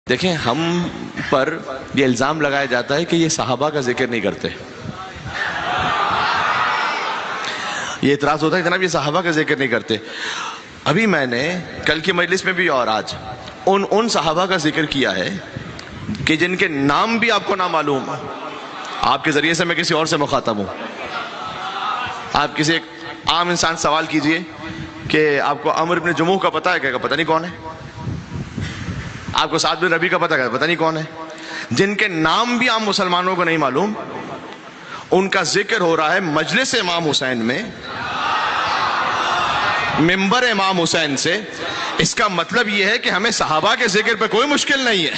دیکھیں، ہم پر یہ الزام لگایا جاتا ہے کہ یہ صحابہ کا ذکر نہیں کرتے. یہ اعتراض ہوتا ہے کہ جناب یہ صحابہ کا ذکر نہیں کرتے. ابھی میں نے کل کی مجلس میں بھی اور آج ان صحابہ کا ذکر کیا ہے کہ جن کے نام بھی آپ کو نہ معلوم. آپ کے ذریعے سے میں کسی اور سے مخاطب ہوں. آپ کسی ایک عام انسان سوال کیجئے کہ آپ کو عمرو بن جموح کا پتہ ہے کیا؟ پتہ نہیں کون ہے. آپ کو سعد بن ربیع کا پتہ ہے؟ پتہ نہیں کون ہے. جن کے نام بھی عام مسلمانوں کو نہیں معلوم، ان کا ذکر ہو رہا ہے مجلس امام حسین میں، منبر امام حسین سے. اس کا مطلب یہ ہے کہ ہمیں صحابہ کے ذکر پہ کوئی مشکل نہیں ہے.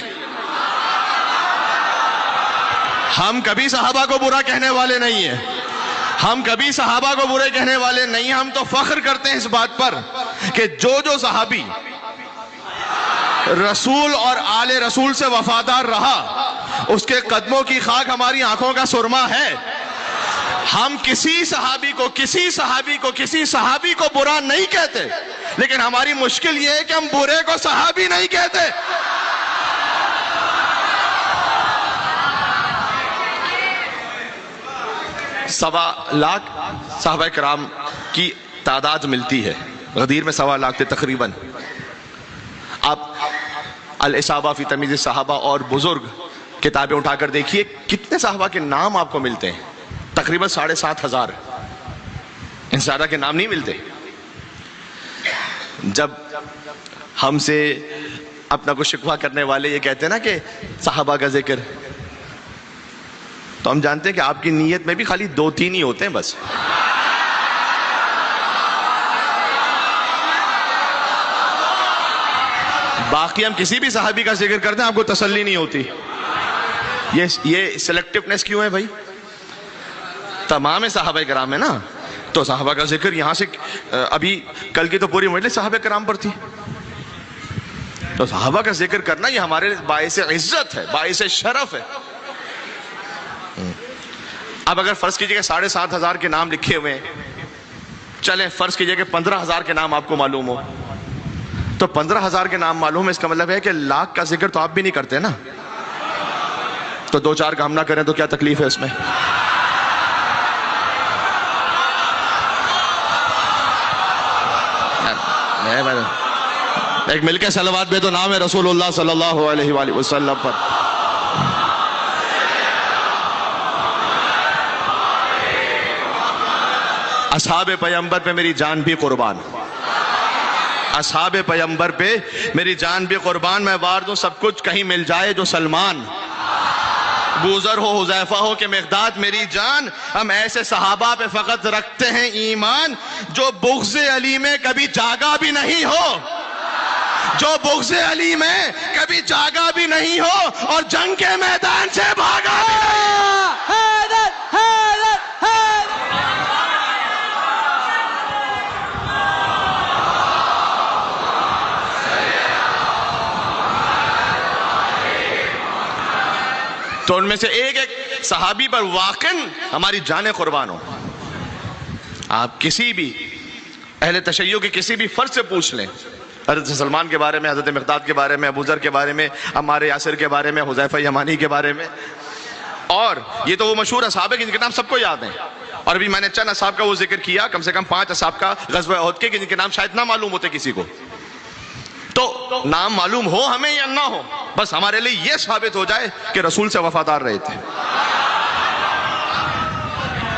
ہم کبھی صحابہ کو برا کہنے والے نہیں ہیں. ہم کبھی صحابہ کو برے کہنے والے نہیں. ہم تو فخر کرتے ہیں اس بات پر کہ جو صحابی رسول اور آل رسول سے وفادار رہا، اس کے قدموں کی خاک ہماری آنکھوں کا سرما ہے. ہم کسی صحابی کو برا نہیں کہتے، لیکن ہماری مشکل یہ ہے کہ ہم برے کو صحابی نہیں کہتے. سوا لاکھ صحابہ کرام کی تعداد ملتی ہے. غدیر میں 1.25 لاکھ تھے تقریباً. آپ الاصابہ فی تمیز الصحابہ اور بزرگ کتابیں اٹھا کر دیکھیے کتنے صحابہ کے نام آپ کو ملتے ہیں. تقریباً 7,500. ان زیادہ کے نام نہیں ملتے. جب ہم سے اپنا کو شکوہ کرنے والے یہ کہتے ہیں نا کہ صحابہ کا ذکر، تو ہم جانتے ہیں کہ آپ کی نیت میں بھی خالی 2-3 ہی ہوتے ہیں بس. باقی ہم کسی بھی صحابی کا ذکر کرتے ہیں آپ کو تسلی نہیں ہوتی. یہ سلیکٹیونیس کیوں ہے بھائی؟ تمام صحابہ کرام ہے نا، تو صحابہ کا ذکر یہاں سے ابھی کل کی تو پوری مجلس صحابہ کرام پر تھی. تو صحابہ کا ذکر کرنا یہ ہمارے باعث عزت ہے، باعث شرف ہے. اب اگر فرض کیجئے کہ 7,500 کے نام لکھے ہوئے ہیں، چلیں فرض کیجئے کہ 15,000 کے نام آپ کو معلوم ہو، تو 15,000 کے نام معلوم ہے، اس کا مطلب ہے کہ لاکھ کا ذکر تو آپ بھی نہیں کرتے نا. تو 2-4 کام نہ کریں تو کیا تکلیف ہے اس میں؟ ایک مل کے صلوات بے تو نام ہے رسول اللہ صلی اللہ علیہ وآلہ وسلم پر. اصحاب پیغمبر پہ میری جان بھی قربان. اصحاب پیغمبر پہ میری جان بھی قربان. میں وار دوں سب کچھ کہیں مل جائے جو سلمان. بوذر ہو، حذیفہ ہو کہ مقداد میری جان. ہم ایسے صحابہ پہ فقط رکھتے ہیں ایمان جو بغض علی میں کبھی جاگا بھی نہیں ہو. جو بغض علی میں کبھی جاگا بھی نہیں ہو اور جنگ کے میدان سے بھاگا بھی نہیں. تو ان میں سے ایک صحابی پر واقعاً ہماری جانیں قربان ہو. آپ کسی بھی اہل تشیع کے کسی بھی فرد سے پوچھ لیں، حضرت سلمان کے بارے میں، حضرت مقداد کے بارے میں، ابو ذر کے بارے میں، عمار یاسر کے بارے میں، حذیفہ یمانی کے بارے میں. اور یہ تو وہ مشہور اصحاب ہیں جن کے نام سب کو یاد ہیں. اور ابھی میں نے چند اصحاب کا وہ ذکر کیا، کم سے کم 5 اصحاب کا غزوہ احد کے، جن کے نام شاید نہ معلوم ہوتے کسی کو. تو نام معلوم ہو ہمیں یا نہ ہو، بس ہمارے لیے یہ ثابت ہو جائے کہ رسول سے وفادار رہے تھے.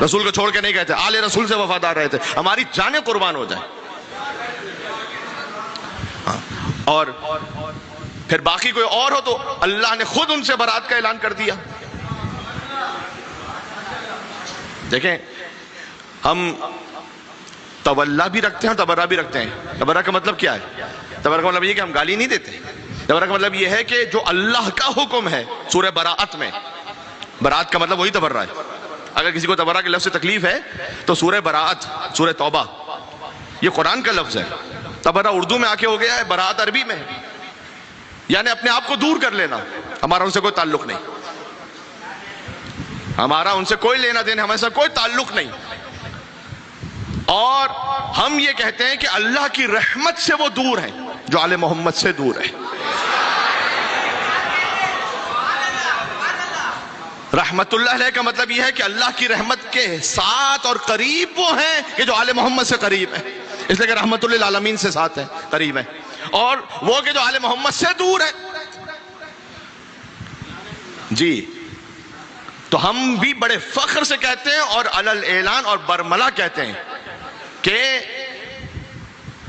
رسول کو چھوڑ کے نہیں کہتے، آل رسول سے وفادار رہے تھے. ہماری جانیں قربان ہو جائیں. اور پھر باقی کوئی اور ہو تو اللہ نے خود ان سے برات کا اعلان کر دیا. دیکھیں، ہم تولا بھی رکھتے ہیں اور تبرہ بھی رکھتے ہیں. تبرہ کا مطلب کیا ہے؟ تبرہ کا مطلب یہ کہ ہم گالی نہیں دیتے. تبرہ کا مطلب یہ ہے کہ جو اللہ کا حکم ہے سورہ براءت میں، براءت کا مطلب وہی تبرہ ہے. اگر کسی کو تبرہ کے لفظ سے تکلیف ہے تو سورہ براءت، سورہ توبہ، یہ قرآن کا لفظ ہے. تبرہ اردو میں آ کے ہو گیا ہے، براءت عربی میں، یعنی اپنے آپ کو دور کر لینا. ہمارا ان سے کوئی تعلق نہیں، ہمارا ان سے کوئی لینا دینا، ہمارے ساتھ کوئی تعلق نہیں. اور ہم یہ کہتے ہیں کہ اللہ کی رحمت سے وہ دور ہیں جو آل محمد سے دور ہے. رحمت اللہ علیہ کا مطلب یہ ہے کہ اللہ کی رحمت کے ساتھ اور قریب وہ ہیں کہ جو آل محمد سے قریب ہیں، اس لیے کہ رحمت للعالمین سے ساتھ ہیں، قریب ہیں، اور وہ کہ جو آل محمد سے دور ہیں۔ جی تو ہم بھی بڑے فخر سے کہتے ہیں اور علل اعلان اور برملا کہتے ہیں کہ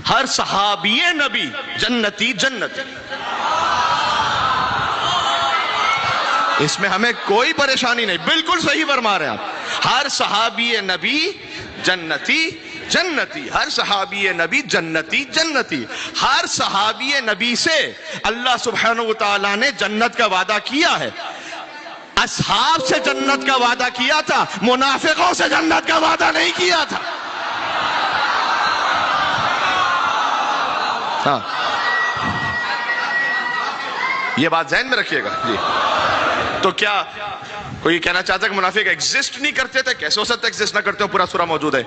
ہر صحابی نبی جنتی جنتی، اس میں ہمیں کوئی پریشانی نہیں، بالکل صحیح فرما رہے ہیں آپ۔ ہر صحابی نبی جنتی جنتی، ہر صحابی نبی جنتی جنتی۔ ہر صحابی نبی سے اللہ سبحانہ وتعالی نے جنت کا وعدہ کیا ہے۔ اصحاب سے جنت کا وعدہ کیا تھا، منافقوں سے جنت کا وعدہ نہیں کیا تھا۔ ہاں یہ بات ذہن میں رکھیے گا جی۔ تو کیا کوئی کہنا چاہتا ہے کہ منافق ایگزسٹ نہیں کرتے تھے؟ کیسے ہو سکتا ہے ایگزسٹ نہ کرتے ہو؟ پورا سورہ موجود ہے۔